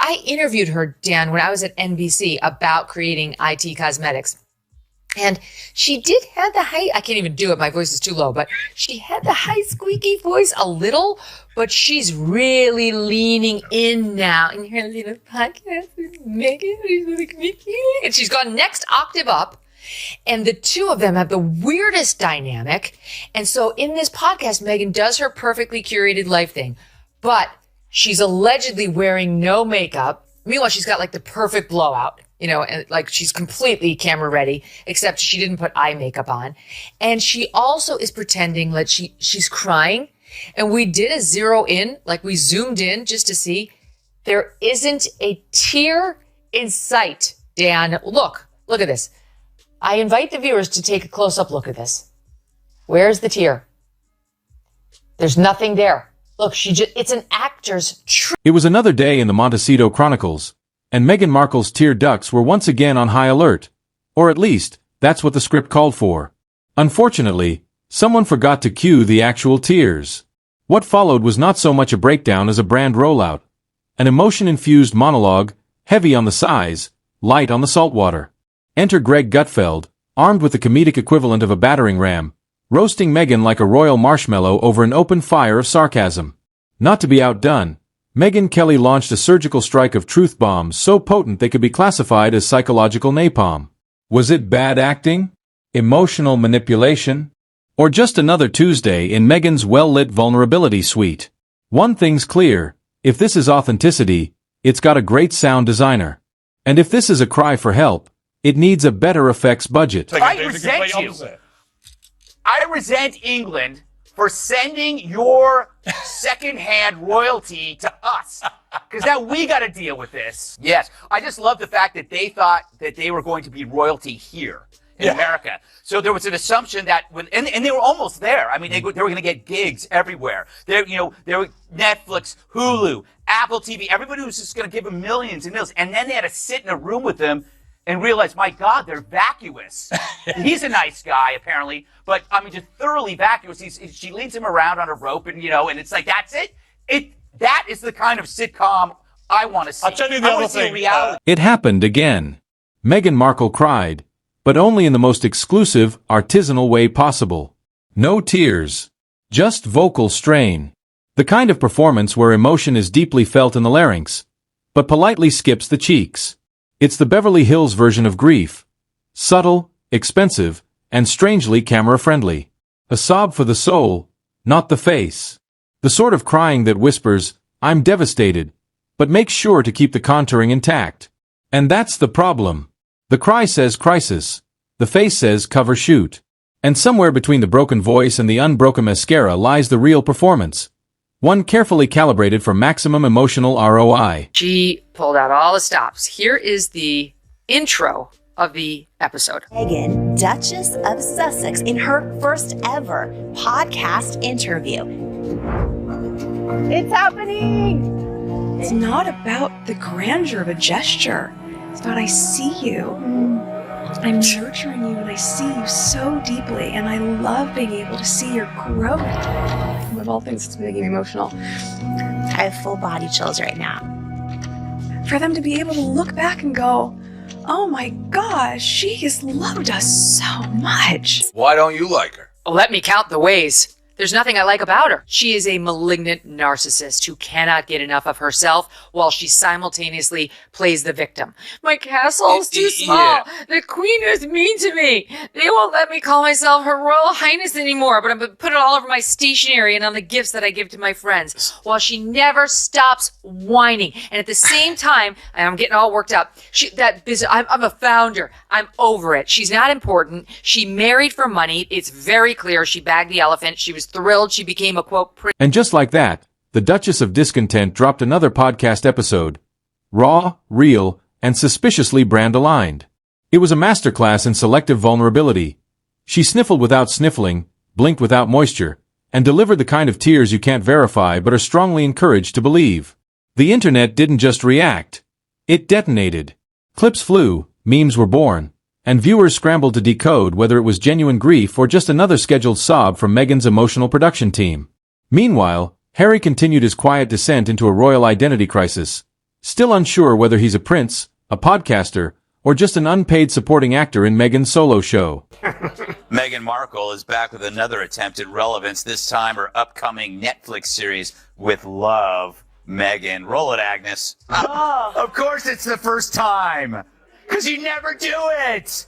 I interviewed her, Dan, when I was at NBC about creating IT cosmetics. And she did have the high, I can't even do it, my voice is too low, but she had the high squeaky voice a little, but she's really leaning in now in her little podcast with Megyn, and she's gone next octave up, and the two of them have the weirdest dynamic. And so in this podcast, Megyn does her perfectly curated life thing, but she's allegedly wearing no makeup. Meanwhile, she's got like the perfect blowout. And like she's completely camera ready, except she didn't put eye makeup on. And she also is pretending like she's crying. And we did a zero in, like we zoomed in just to see. There isn't a tear in sight, Dan. Look at this. I invite the viewers to take a close-up look at this. Where's the tear? There's nothing there. Look, it's an actor's trick. It was another day in the Montecito Chronicles, and Meghan Markle's tear ducts were once again on high alert. Or at least, that's what the script called for. Unfortunately, someone forgot to cue the actual tears. What followed was not so much a breakdown as a brand rollout. An emotion-infused monologue, heavy on the sighs, light on the saltwater. Enter Greg Gutfeld, armed with the comedic equivalent of a battering ram, roasting Meghan like a royal marshmallow over an open fire of sarcasm. Not to be outdone, Megyn Kelly launched a surgical strike of truth bombs so potent they could be classified as psychological napalm. Was it bad acting? Emotional manipulation? Or just another Tuesday in Meghan's well-lit vulnerability suite? One thing's clear, if this is authenticity, it's got a great sound designer. And if this is a cry for help, it needs a better effects budget. I resent you. I resent England for sending your second-hand royalty to us, because now we got to deal with this. Yes, I just love the fact that they thought that they were going to be royalty here in America. So there was an assumption that and they were almost there. I mean, they were going to get gigs everywhere. There were Netflix, Hulu, Apple TV. Everybody was just going to give them millions and millions, and then they had to sit in a room with them and realize, my God, they're vacuous. He's a nice guy, apparently, but I mean, just thoroughly vacuous. She leads him around on a rope, and and it's like, that's it. That is the kind of sitcom I want to see. I'll tell you the other thing. It happened again. Meghan Markle cried, but only in the most exclusive, artisanal way possible. No tears. Just vocal strain. The kind of performance where emotion is deeply felt in the larynx, but politely skips the cheeks. It's the Beverly Hills version of grief. Subtle, expensive, and strangely camera-friendly. A sob for the soul, not the face. The sort of crying that whispers, I'm devastated, but makes sure to keep the contouring intact. And that's the problem. The cry says crisis. The face says cover shoot. And somewhere between the broken voice and the unbroken mascara lies the real performance. One carefully calibrated for maximum emotional ROI. She pulled out all the stops. Here is the intro of the episode. Megyn, Duchess of Sussex, in her first ever podcast interview. It's happening! It's not about the grandeur of a gesture. It's about I see you. I'm nurturing you and I see you so deeply, and I love being able to see your growth. Of all things, it's making me emotional. I have full body chills right now. For them to be able to look back and go, oh my gosh, she has loved us so much. Why don't you like her? Let me count the ways. There's nothing I like about her. She is a malignant narcissist who cannot get enough of herself while she simultaneously plays the victim. My castle's too small. Yeah. The queen is mean to me. They won't let me call myself Her Royal Highness anymore, but I'm going to put it all over my stationery and on the gifts that I give to my friends, while she never stops whining. And at the same time, and I'm getting all worked up, I'm a founder. I'm over it. She's not important. She married for money. It's very clear. She bagged the elephant. She was thrilled she became a, quote, prince. And just like that, the Duchess of Discontent dropped another podcast episode. Raw, real, and suspiciously brand-aligned. It was a masterclass in selective vulnerability. She sniffled without sniffling, blinked without moisture, and delivered the kind of tears you can't verify but are strongly encouraged to believe. The internet didn't just react. It detonated. Clips flew, memes were born, and viewers scrambled to decode whether it was genuine grief or just another scheduled sob from Meghan's emotional production team. Meanwhile, Harry continued his quiet descent into a royal identity crisis, still unsure whether he's a prince, a podcaster, or just an unpaid supporting actor in Meghan's solo show. Meghan Markle is back with another attempt at relevance, this time her upcoming Netflix series with Love, Megyn. Roll it, Agnes. Of course it's the first time, because you never do it.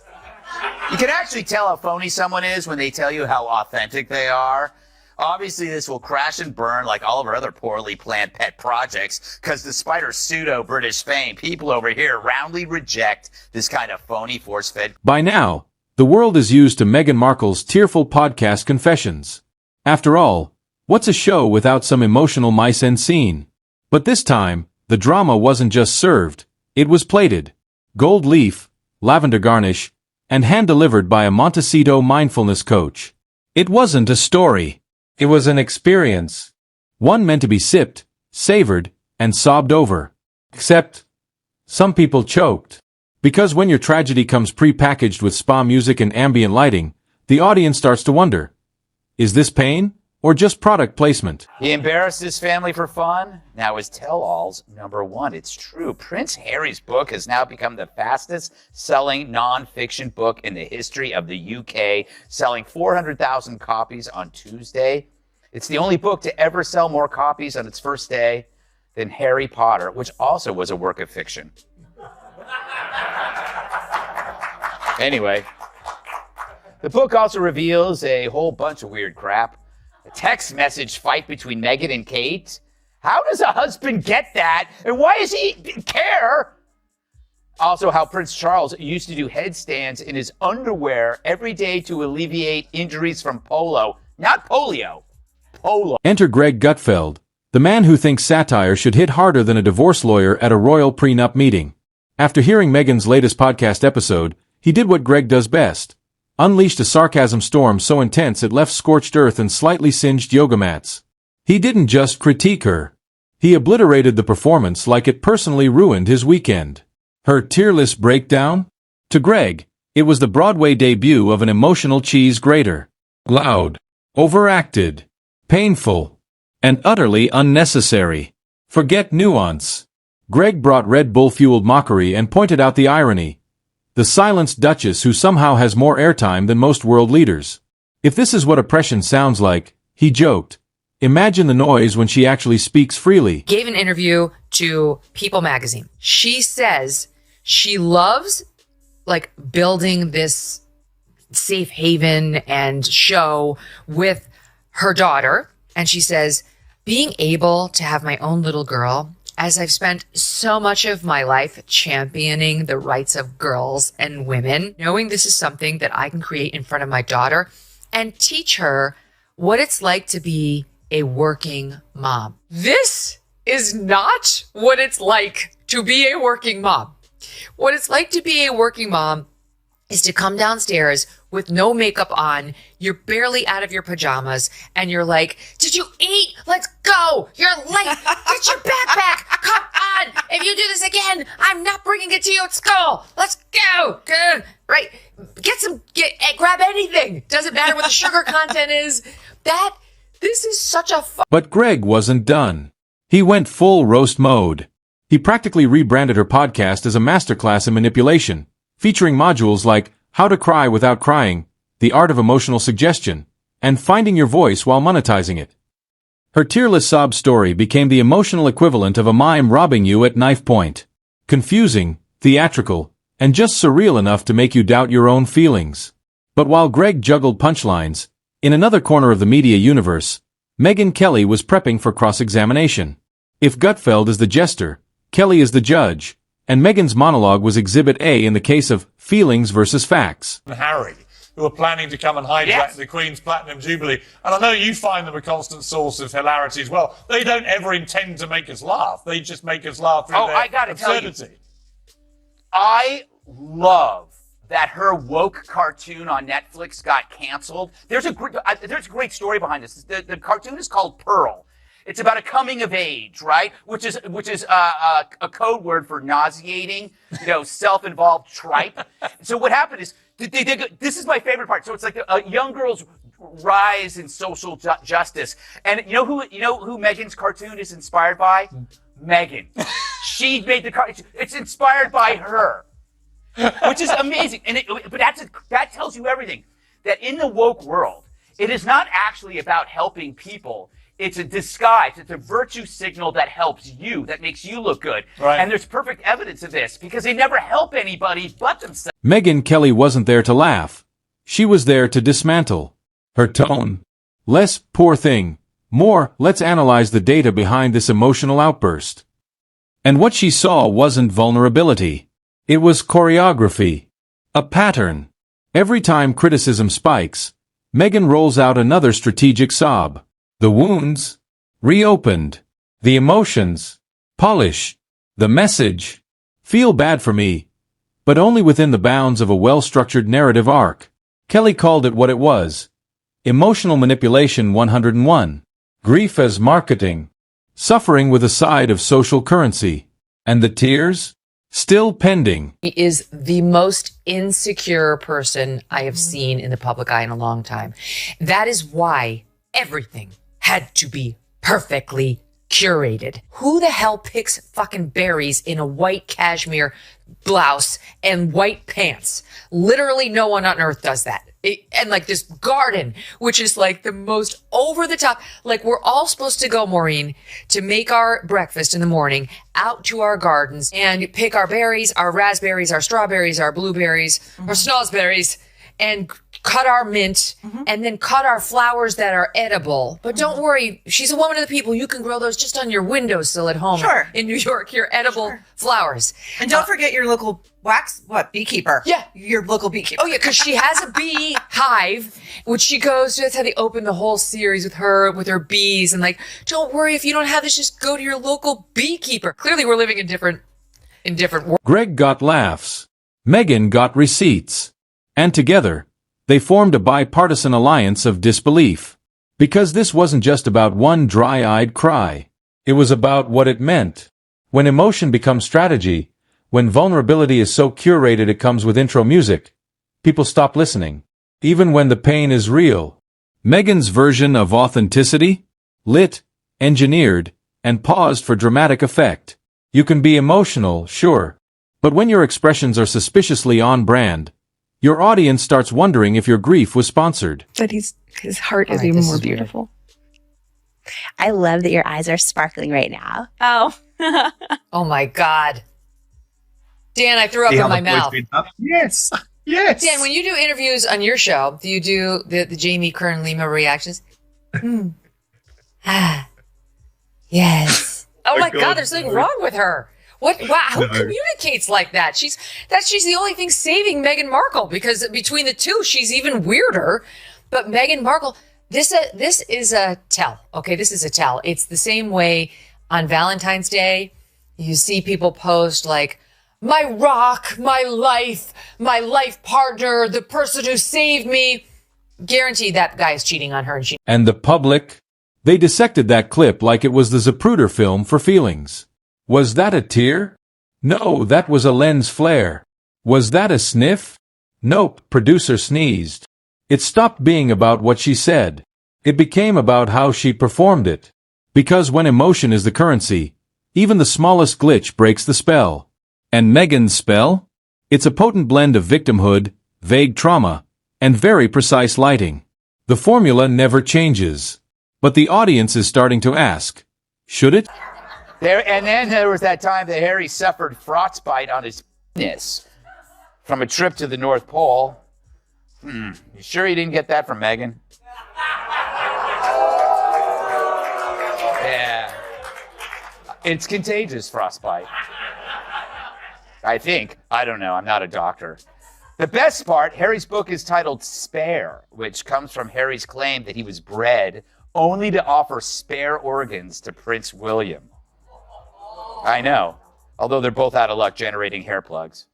You can actually tell how phony someone is when they tell you how authentic they are. Obviously, this will crash and burn like all of our other poorly planned pet projects, because despite her pseudo-British fame, people over here roundly reject this kind of phony force-fed. By now, the world is used to Meghan Markle's tearful podcast confessions. After all, what's a show without some emotional mise-en-scene? But this time, the drama wasn't just served, it was plated. Gold leaf, lavender garnish, and hand-delivered by a Montecito mindfulness coach. It wasn't a story. It was an experience. One meant to be sipped, savored, and sobbed over. Except, some people choked. Because when your tragedy comes pre-packaged with spa music and ambient lighting, the audience starts to wonder, is this pain, or just product placement? He embarrassed his family for fun. Now his tell-all's #1. It's true. Prince Harry's book has now become the fastest-selling non-fiction book in the history of the UK, selling 400,000 copies on Tuesday. It's the only book to ever sell more copies on its first day than Harry Potter, which also was a work of fiction. Anyway, the book also reveals a whole bunch of weird crap. A text message fight between Meghan and Kate. How does a husband get that? And why does he care? Also, how Prince Charles used to do headstands in his underwear every day to alleviate injuries from polo. Not polio. Polo. Enter Greg Gutfeld, the man who thinks satire should hit harder than a divorce lawyer at a royal prenup meeting. After hearing Meghan's latest podcast episode, he did what Greg does best. Unleashed a sarcasm storm so intense it left scorched earth and slightly singed yoga mats. He didn't just critique her. He obliterated the performance like it personally ruined his weekend. Her tearless breakdown? To Greg, it was the Broadway debut of an emotional cheese grater. Loud, overacted, painful, and utterly unnecessary. Forget nuance. Greg brought Red Bull-fueled mockery and pointed out the irony. The silenced duchess who somehow has more airtime than most world leaders. If this is what oppression sounds like, he joked, imagine the noise when she actually speaks freely. Gave an interview to People magazine. She says she loves building this safe haven and show with her daughter. And she says, being able to have my own little girl, as I've spent so much of my life championing the rights of girls and women, knowing this is something that I can create in front of my daughter and teach her what it's like to be a working mom. This is not what it's like to be a working mom. What it's like to be a working mom is to come downstairs with no makeup on, you're barely out of your pajamas, and you're like, did you eat? Let's go. You're late. Get your backpack. Come on. If you do this again, I'm not bringing it to you at school. Let's go. Good. Right? Grab anything. Doesn't matter what the sugar content is. This is such a But Greg wasn't done. He went full roast mode. He practically rebranded her podcast as a masterclass in manipulation, featuring modules like How to Cry Without Crying, The Art of Emotional Suggestion, and Finding Your Voice While Monetizing It. Her tearless sob story became the emotional equivalent of a mime robbing you at knife point. Confusing, theatrical, and just surreal enough to make you doubt your own feelings. But while Greg juggled punchlines, in another corner of the media universe, Megyn Kelly was prepping for cross-examination. If Gutfeld is the jester, Kelly is the judge, and Meghan's monologue was Exhibit A in the case of feelings versus facts. Harry, who are planning to come and hijack Yes. the Queen's Platinum Jubilee. And I know you find them a constant source of hilarity as well. They don't ever intend to make us laugh. They just make us laugh through their I gotta tell you, absurdity. I love that her woke cartoon on Netflix got canceled. There's a great story behind this. The cartoon is called Pearl. It's about a coming of age, right? Which is a code word for nauseating, self-involved tripe. So what happened is, this is my favorite part. So it's like a young girl's rise in social justice, and you know who Meghan's cartoon is inspired by? Megyn. She made the card. It's inspired by her, which is amazing. But that tells you everything. That in the woke world, it is not actually about helping people. It's a disguise. It's a virtue signal that helps you, that makes you look good. Right. And there's perfect evidence of this because they never help anybody but themselves. Megyn Kelly wasn't there to laugh. She was there to dismantle. Her tone. Less, poor thing. More, let's analyze the data behind this emotional outburst. And what she saw wasn't vulnerability. It was choreography. A pattern. Every time criticism spikes, Megyn rolls out another strategic sob. The wounds, reopened. The emotions, polish. The message, feel bad for me. But only within the bounds of a well-structured narrative arc. Kelly called it what it was. Emotional manipulation 101. Grief as marketing. Suffering with a side of social currency. And the tears? Still pending. He is the most insecure person I have seen in the public eye in a long time. That is why everything had to be perfectly curated. Who the hell picks fucking berries in a white cashmere blouse and white pants? Literally no one on earth does that. And like this garden, which is like the most over the top. Like we're all supposed to go, Maureen, to make our breakfast in the morning out to our gardens and pick our berries, our raspberries, our strawberries, our blueberries, our snozzberries, and cut our mint and then cut our flowers that are edible. But don't worry, she's a woman of the people. You can grow those just on your windowsill at home. Sure. In New York, your edible flowers. And don't forget your local beekeeper. Yeah. Your local beekeeper. Oh, yeah, because she has a bee hive, which she goes to. That's how they open the whole series with her bees. And like, don't worry, if you don't have this, just go to your local beekeeper. Clearly, we're living in different worlds. Greg got laughs. Megyn got receipts. And together, they formed a bipartisan alliance of disbelief. Because this wasn't just about one dry-eyed cry. It was about what it meant. When emotion becomes strategy, when vulnerability is so curated it comes with intro music, people stop listening. Even when the pain is real. Megyn's version of authenticity? Lit, engineered, and paused for dramatic effect. You can be emotional, sure. But when your expressions are suspiciously on brand, your audience starts wondering if your grief was sponsored. That his heart is All right, even this more is weird. beautiful. I love that your eyes are sparkling right now. Oh. Oh, my God. Dan, I threw up in my mouth. Yes. Yes. Dan, when you do interviews on your show, do you do the Jamie Kern Lima reactions? Yes. Oh my God, there's something wrong with her. What? Wow, who communicates like that? She's the only thing saving Meghan Markle, because between the two, she's even weirder. But Meghan Markle, this is a tell. Okay, this is a tell. It's the same way on Valentine's Day. You see people post like, my rock, my life partner, the person who saved me. Guaranteed that guy is cheating on her. And the public? They dissected that clip like it was the Zapruder film for feelings. Was that a tear? No, that was a lens flare. Was that a sniff? Nope, producer sneezed. It stopped being about what she said. It became about how she performed it. Because when emotion is the currency, even the smallest glitch breaks the spell. And Meghan's spell? It's a potent blend of victimhood, vague trauma, and very precise lighting. The formula never changes. But the audience is starting to ask, should it? And then there was that time that Harry suffered frostbite on his penis from a trip to the North Pole. You sure he didn't get that from Meghan? Yeah. It's contagious, frostbite. I think. I don't know. I'm not a doctor. The best part, Harry's book is titled Spare, which comes from Harry's claim that he was bred only to offer spare organs to Prince William. I know, although they're both out of luck generating hair plugs.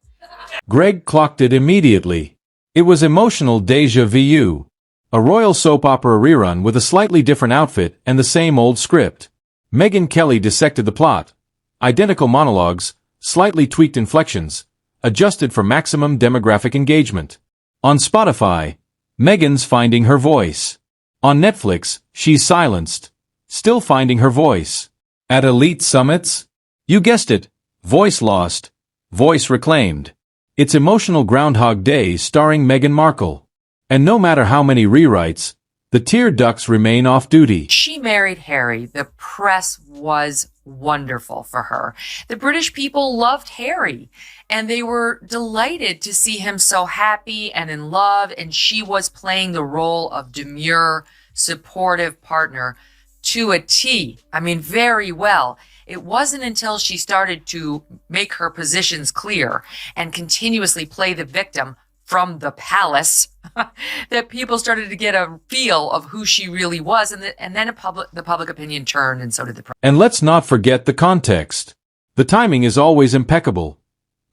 Greg clocked it immediately. It was emotional déjà vu. A royal soap opera rerun with a slightly different outfit and the same old script. Megyn Kelly dissected the plot. Identical monologues, slightly tweaked inflections, adjusted for maximum demographic engagement. On Spotify, Meghan's finding her voice. On Netflix, she's silenced, still finding her voice. At elite summits, You guessed it, voice lost, voice reclaimed. It's Emotional Groundhog Day starring Meghan Markle. And no matter how many rewrites, the tear ducts remain off duty. She married Harry. The press was wonderful for her. The British people loved Harry, and they were delighted to see him so happy and in love, and she was playing the role of demure, supportive partner to a T. I mean, very well. It wasn't until she started to make her positions clear and continuously play the victim from the palace that people started to get a feel of who she really was, and then the public opinion turned, and so did the press. And let's not forget the context. The timing is always impeccable.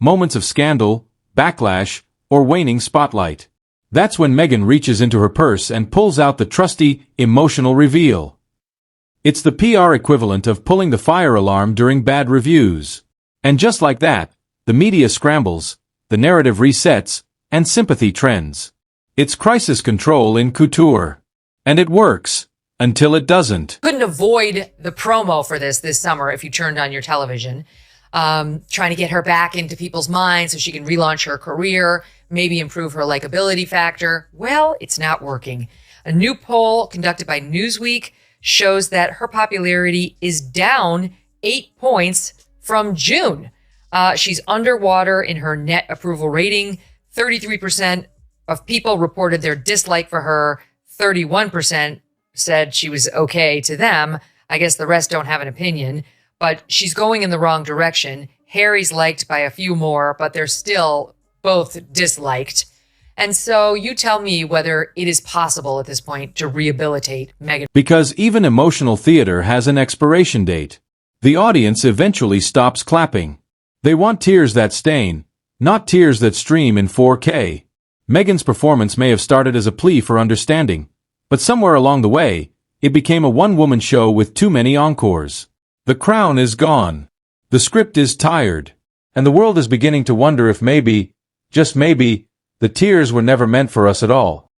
Moments of scandal, backlash, or waning spotlight. That's when Meghan reaches into her purse and pulls out the trusty, emotional reveal. It's the PR equivalent of pulling the fire alarm during bad reviews. And just like that, the media scrambles, the narrative resets, and sympathy trends. It's crisis control in couture. And it works. Until it doesn't. Couldn't avoid the promo for this summer if you turned on your television. Trying to get her back into people's minds so she can relaunch her career, maybe improve her likability factor. Well, it's not working. A new poll conducted by Newsweek shows that her popularity is down 8 points from June. She's underwater in her net approval rating. 33% of people reported their dislike for her. 31% said she was okay to them. I guess the rest don't have an opinion, but she's going in the wrong direction. Harry's liked by a few more, but they're still both disliked. And so you tell me whether it is possible at this point to rehabilitate Meghan. Because even emotional theater has an expiration date. The audience eventually stops clapping. They want tears that stain, not tears that stream in 4K. Meghan's performance may have started as a plea for understanding, but somewhere along the way, it became a one-woman show with too many encores. The crown is gone. The script is tired. And the world is beginning to wonder if maybe, just maybe, the tears were never meant for us at all.